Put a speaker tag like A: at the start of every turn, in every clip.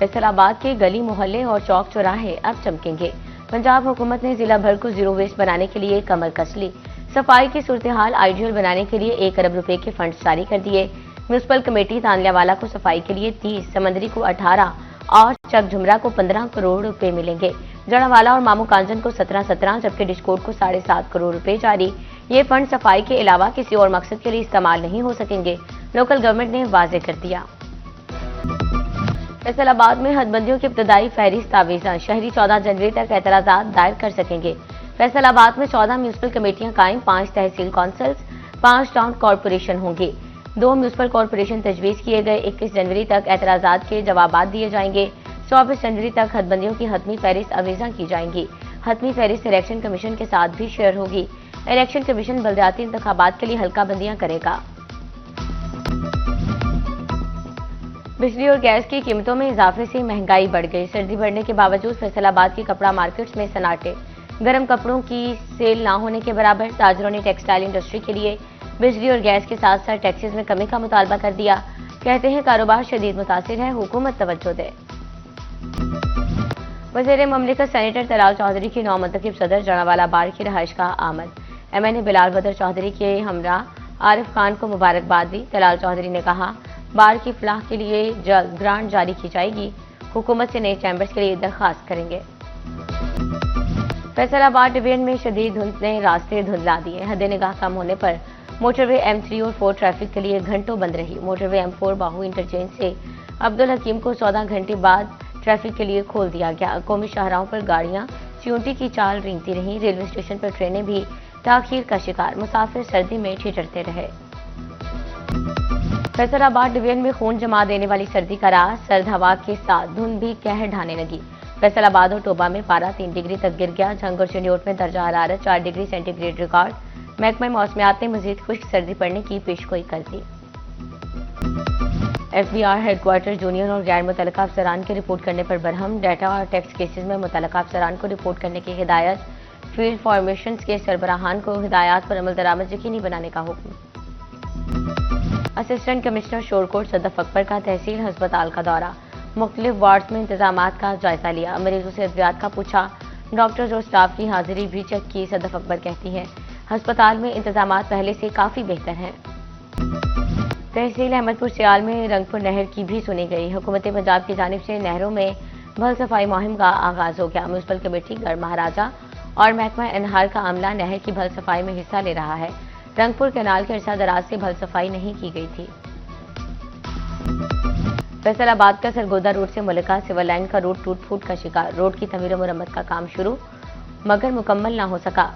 A: फैसलाबाद के गली मोहल्ले और चौक चौराहे अब चमकेंगे। पंजाब हुकूमत ने जिला भर को जीरो वेस्ट बनाने के लिए कमर कस ली। सफाई की सूरत हाल आइडियल बनाने के लिए 1 अरब रुपए के फंड जारी कर दिए। म्यूनिसिपल कमेटी तांदलावाला को सफाई के लिए 30, समंदरी को 18 और चक झुमरा को 15 करोड़ रुपए मिलेंगे। जड़ावाला और मामू कांजन को 17-17 जबकि डिस्कोट को 7.5 करोड़ रुपए जारी। ये फंड सफाई के अलावा किसी और मकसद के लिए इस्तेमाल नहीं हो सकेंगे, लोकल गवर्नमेंट ने वाजे कर दिया। फैसलाबाद में हदबंदियों की इब्तदाई फहरिस्त तावीज़ा, शहरी 14 जनवरी तक एतराज़ात दायर कर सकेंगे। फैसलाबाद में 14 म्यूनिसिपल कमेटियां कायम, 5 तहसील कौंसल्स, 5 टाउन कॉरपोरेशन होंगे। 2 म्यूनिसिपल कॉरपोरेशन तजवीज़ किए गए। 21 जनवरी तक एतराज़ात के जवाबात दिए जाएंगे। 24 जनवरी तक हदबंदियों की हतमी फहरिस्त अवीज़ा की जाएंगी। हतमी फहरिस्त इलेक्शन कमीशन के साथ भी शेयर होगी। इलेक्शन कमीशन बलदियाती इंतखाबात के लिए हल्का बंदियां करेगा। बिजली और गैस की कीमतों में इजाफे से महंगाई बढ़ गई। सर्दी बढ़ने के बावजूद फैसलाबाद की कपड़ा मार्केट्स में सन्नाटे। गर्म कपड़ों की सेल ना होने के बराबर। ताजरों ने टेक्सटाइल इंडस्ट्री के लिए बिजली और गैस के साथ साथ टैक्सेस में कमी का मुतालबा कर दिया। कहते हैं कारोबार शदीद मुतासिर है, हुकूमत तवज्जो दे। वज़ीर ममलिकत सेनेटर तलाल चौधरी की नौमुंतखब सदर जड़ावाला बार की रहायश का आमद। MNA बिलाल बदर चौधरी के हमरा आरिफ खान को मुबारकबाद दी। तलाल चौधरी ने कहा, बार की फलाह के लिए जल्द ग्रांट जारी की जाएगी। हुकूमत से नए चैम्बर्स के लिए दरख्वास्त करेंगे। फैसलाबाद डिवीजन में शदीद धुंध ने रास्ते धुंधला दिए। हद निगाह कम होने पर मोटरवे M3 और 4 ट्रैफिक के लिए घंटों बंद रही। मोटरवे M4 बाहू इंटरचेंज से अब्दुल हकीम को 14 घंटे बाद ट्रैफिक के लिए खोल दिया गया। कौमी शाहराहों पर गाड़ियां च्यूंटी की चाल रेंगती रहीं। रेलवे स्टेशन पर ट्रेनें भी ताखीर का शिकार। मुसाफिर सर्दी में ठिठुरते रहे। फैसलाबाद डिवीजन में खून जमा देने वाली सर्दी का राज। सर्द हवा के साथ धुंध भी कहर ढाने लगी। फैसलाबाद और टोबा में पारा 3 डिग्री तक गिर गया। झंग और चिन्योट में दर्जा हरारत 4 डिग्री सेंटीग्रेड रिकॉर्ड। महकमा मौसमियात ने मजीद खुश्क सर्दी पड़ने की पेशगोई कर दी। FBR हेडक्वार्टर जूनियर और गैर मुतल्लका अफसरान के रिपोर्ट करने पर बरहम। डाटा और टैक्स केसेस में मुतल्लका अफसरान को रिपोर्ट करने की हिदायत। फील्ड फॉर्मेशन के सरबराहान को हिदायत पर अमल दरामद यकीनी बनाने का हुक्म। असिस्टेंट कमिश्नर शोरकोट सदफ अकबर का तहसील अस्पताल का दौरा। मुख्तलिफ वार्ड्स में इंतजामात का जायजा लिया। मरीजों से अद्वियात का पूछा। डॉक्टर्स और स्टाफ की हाजिरी भी चेक की। सदफ अकबर कहती हैं, अस्पताल में इंतजामात पहले से काफी बेहतर हैं। तहसील अहमदपुर सियाल में रंगपुर नहर की भी सुनी गई। हुकूमत पंजाब की जानिब से नहरों में भल सफाई मुहिम का आगाज हो गया। म्यूनिसिपल कमेटी गढ़ महाराजा और महकमा एनहार का अमला नहर की भल सफाई में हिस्सा ले रहा है। रंगपुर कैनाल के अरसा दराज से भल सफाई नहीं की गई थी। फैसलाबाद का सरगोदा रोड से मुल्का सिविल लाइन का रोड टूट फूट का शिकार। रोड की तमीर मुरम्मत का काम शुरू मगर मुकम्मल ना हो सका।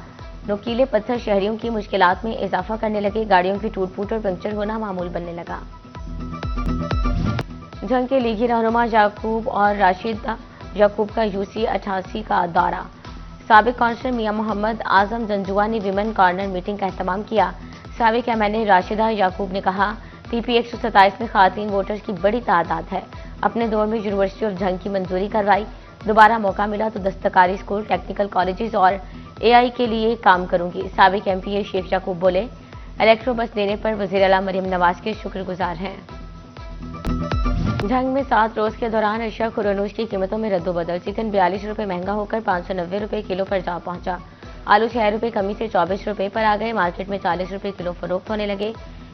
A: नुकीले पत्थर शहरियों की मुश्किलात में इजाफा करने लगे। गाड़ियों की टूट फूट और पंक्चर होना मामूल बनने लगा। जंग के लीगी रहनुमा याकूब और राशिदा याकूब का UC 88 का दौरा। साबिक काउंसलर मियां मोहम्मद आजम जंजुआ ने विमेन कॉर्नर मीटिंग का एहतमाम किया। साबिक MNA राशिदा याकूब ने कहा, PP 127 में खातीन वोटर्स की बड़ी तादाद है। अपने दौर में यूनिवर्सिटी ऑफ जंग की मंजूरी करवाई। दोबारा मौका मिला तो दस्तकारी स्कूल, टेक्निकल कॉलेजेस और AI के लिए काम करूंगी। साबिक MPA शेख याकूब बोले, इलेक्ट्रो बस देने पर वज़ीर आला मरियम नवाज के शुक्रगुजार हैं। जंग में 7 रोज के दौरान अशिया खुरनूश की कीमतों में रद्दोबदल। चिकन 42 रुपए महंगा होकर 590 रुपए किलो पर जा पहुंचा। आलू 6 रुपए कमी से 24 रुपए पर आ गए। मार्केट में 40 रुपए किलो फरोख्त होने लगे।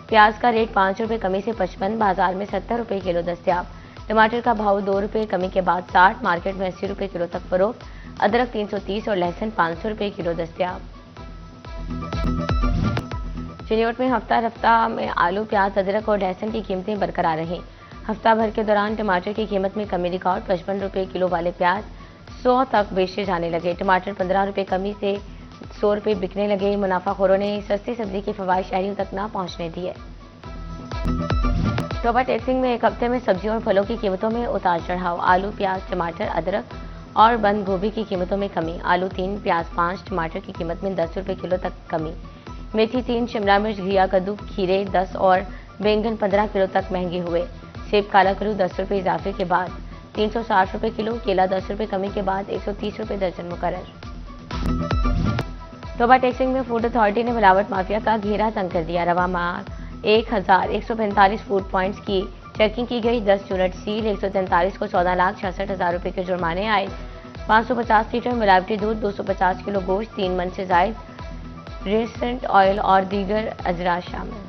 A: प्याज का रेट 5 रुपए कमी से 55, बाजार में 70 रुपए किलो दस्तयाब। टमाटर का भाव 2 रुपए कमी के बाद 60, मार्केट में 80 रुपए किलो तक फरोख्त। अदरक 330 और लहसुन 500 रुपए किलो दस्तयाब। चिन्योट में हफ्ता रफ्ता में आलू, प्याज, अदरक और लहसुन की कीमतें बरकरार रहीं। हफ्ता भर के दौरान टमाटर की कीमत में कमी रिकॉर्ड। 55 रुपए किलो वाले प्याज 100 तक बेचे जाने लगे। टमाटर 15 रुपए कमी से 100 रुपए बिकने लगे। मुनाफाखोरों ने सस्ती सब्जी के फवाइद शहरियों तक ना पहुंचने दिए। टोबा टेक्सिंग में एक हफ्ते में सब्जियों और फलों की कीमतों में उतार चढ़ाव। आलू, प्याज, टमाटर, अदरक और बंद गोभी की कीमतों में कमी। आलू 3, प्याज 5, टमाटर की कीमत में 10 रुपए किलो तक कमी। मेथी 3, शिमला मिर्च, घिया, कद्दू, खीरे 10 और बैंगन 15 किलो तक महंगे हुए। सेब काला करू 10 रुपए इजाफे के बाद 360 रुपए किलो। केला 10 रुपए कमी के बाद 130 रुपए दर्जन मुकर्रर। टोबा टेक्सिंग में फूड अथॉरिटी ने मिलावट माफिया का घेरा तंग कर दिया। रवा माह 1145 फूड पॉइंट्स की चेकिंग की गई। 10 यूनिट सील, 143 को 14,66,000 रुपए के जुर्माने आए। 550 लीटर मिलावटी दूध, 250 किलो गोश्त, 3 मन से जायद रेसेंट ऑयल और दीगर अजरा शामिल।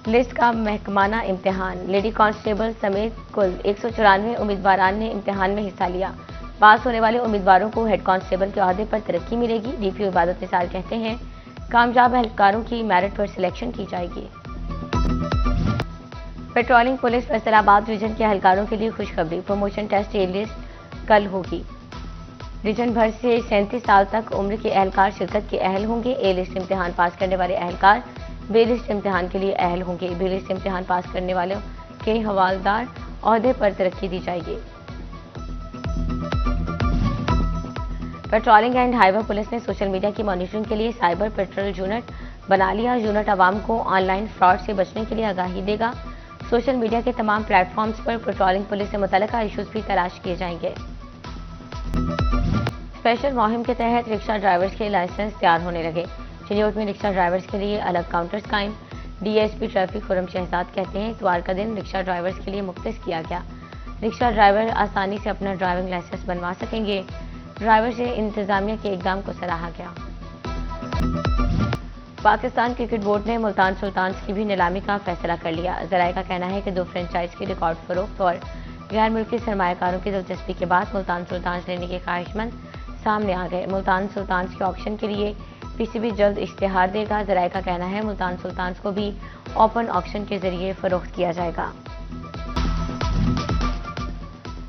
A: लिस्ट का महकमाना इम्तिहान। लेडी कांस्टेबल समेत कुल 194 उम्मीदवारान ने इम्तिहान में हिस्सा लिया। पास होने वाले उम्मीदवारों को हेड कांस्टेबल के ओहदे पर तरक्की मिलेगी। डीपीओ इबादत निसार कहते हैं, कामयाब एहलकारों की मेरिट पर सिलेक्शन की जाएगी। पेट्रोलिंग पुलिस फैसलाबाद रीजन के एहलकारों के लिए खुशखबरी। प्रमोशन टेस्ट ए लिस्ट कल होगी। रीजन भर से 37 साल तक उम्र के एहलकार शिरकत के अहल होंगे। ए लिस्ट इम्तिहान पास करने वाले एहलकार बी लिस्ट इम्तिहान के लिए अहल होंगे। बी लिस्ट इम्तिहान पास करने वालों के हवालदार ओहदे पर तरक्की दी जाएगी। पेट्रोलिंग एंड हाईवे पुलिस ने सोशल मीडिया की मॉनिटरिंग के लिए साइबर पेट्रोल यूनिट बना लिया। यूनिट आवाम को ऑनलाइन फ्रॉड से बचने के लिए आगाही देगा। सोशल मीडिया के तमाम प्लेटफॉर्म्स पर पेट्रोलिंग पुलिस से मुतल्लिका इश्यूज भी तलाश किए जाएंगे। स्पेशल मुहिम के तहत रिक्शा ड्राइवर्स के लाइसेंस तैयार होने लगे। चिन्योट में रिक्शा ड्राइवर्स के लिए अलग काउंटर्स कायम। डीएसपी ट्रैफिक खुरम शहजाद कहते हैं, इतवार का दिन रिक्शा ड्राइवर्स के लिए मुख्तस किया गया। रिक्शा ड्राइवर आसानी से अपना ड्राइविंग लाइसेंस बनवा सकेंगे। ड्राइवर से इंतजामिया के इकदाम को सराहा गया। पाकिस्तान क्रिकेट बोर्ड ने मुल्तान सुल्तान्स की भी नीलामी का फैसला कर लिया। जराये का कहना है कि 2 फ्रेंचाइज की रिकॉर्ड फरोख्त और गैर मुल्की सरमायाकारों की दिलचस्पी के बाद मुल्तान सुल्तान्स लेने के ख्वाहिशमंद सामने आ गए। मुल्तान सुल्तान्स के ऑक्शन के लिए पीसीबी जल्द इश्तिहार देगा। जराये का कहना है, मुल्तान सुल्तान्स को भी ओपन ऑक्शन के जरिए फरोख्त किया जाएगा।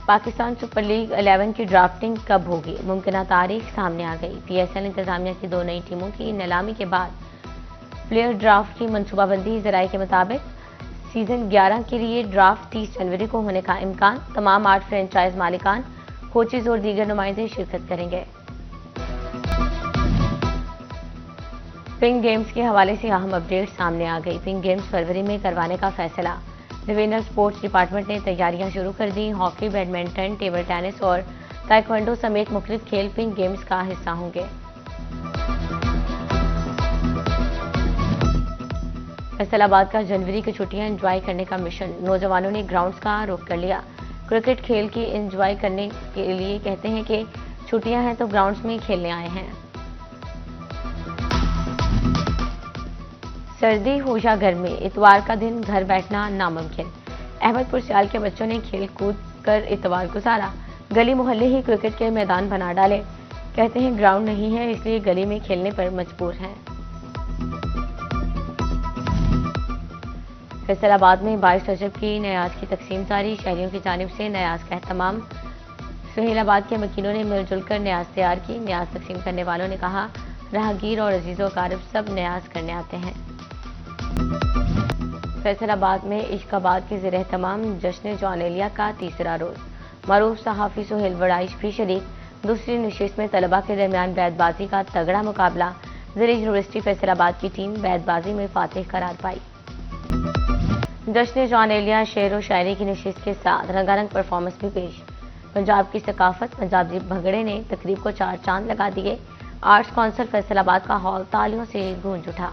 A: पाकिस्तान सुपर लीग 11 की ड्राफ्टिंग कब होगी? मुमकिन तारीख सामने आ गई। पीएसएल इंतजामिया की 2 नई टीमों की नीलामी के बाद प्लेयर ड्राफ्ट की मनसूबाबंदी। जराये के मुताबिक सीजन 11 के लिए ड्राफ्ट 30 जनवरी को होने का इम्कान। तमाम 8 फ्रेंचाइज मालिकान, कोचेज और दीगर नुमाइंदे शिरकत करेंगे। पिंक गेम्स के हवाले से अहम अपडेट सामने आ गई। पिंक गेम्स फरवरी में करवाने का फैसला। डिवीजनल स्पोर्ट्स डिपार्टमेंट ने तैयारियां शुरू कर दी। हॉकी, बैडमिंटन, टेबल टेनिस और ताइक्वांडो समेत मुख्तलिफ खेल पिंक गेम्स का हिस्सा होंगे। फैसलाबाद का जनवरी की छुट्टियां एंजॉय करने का मिशन। नौजवानों ने ग्राउंड्स का रुख कर लिया। क्रिकेट खेल की एंजॉय करने के लिए कहते हैं कि छुट्टियां हैं तो ग्राउंड्स में खेलने आए हैं। सर्दी हो या गर्मी, इतवार का दिन घर बैठना नामुमकिन। अहमदपुर सियाल के बच्चों ने खेल कूद कर इतवार गुजारा। गली मोहल्ले ही क्रिकेट के मैदान बना डाले। कहते हैं ग्राउंड नहीं है, इसलिए गली में खेलने पर मजबूर हैं। फैसलाबाद में 22 रजब की नयाज की तकसीम जारी। शहरियों की जानिब से नयाज का एहतमाम। सुहेलाबाद के मकीनों ने मिलजुल कर नयाज तैयार की। नयाज तकसीम करने वालों ने कहा, राहगीर और अजीज़ो कारब सब नयाज करने आते हैं। फैसलाबाद में इश्काबाद के ज़ेर एहतमाम जश्न जौनेलिया का तीसरा रोज। मरूफ सहाफ़ी सुहेल वड़ाइश भी शरीक। दूसरी नशिस्त में तलबा के दरमियान बैतबाजी का तगड़ा मुकाबला। ज़ेर यूनिवर्सिटी फैसलाबाद की टीम बैतबाजी में फातिह करार पाई। जश्न जौनेलिया शेर व शायरी की नशिस्त के साथ रंगारंग परफॉर्मेंस भी पेश। पंजाब की सकाफत, पंजाबी भंगड़े ने तकरीब को 4 चांद लगा दिए। आर्ट्स काउंसिल फैसलाबाद का हॉल तालियों से गूंज उठा।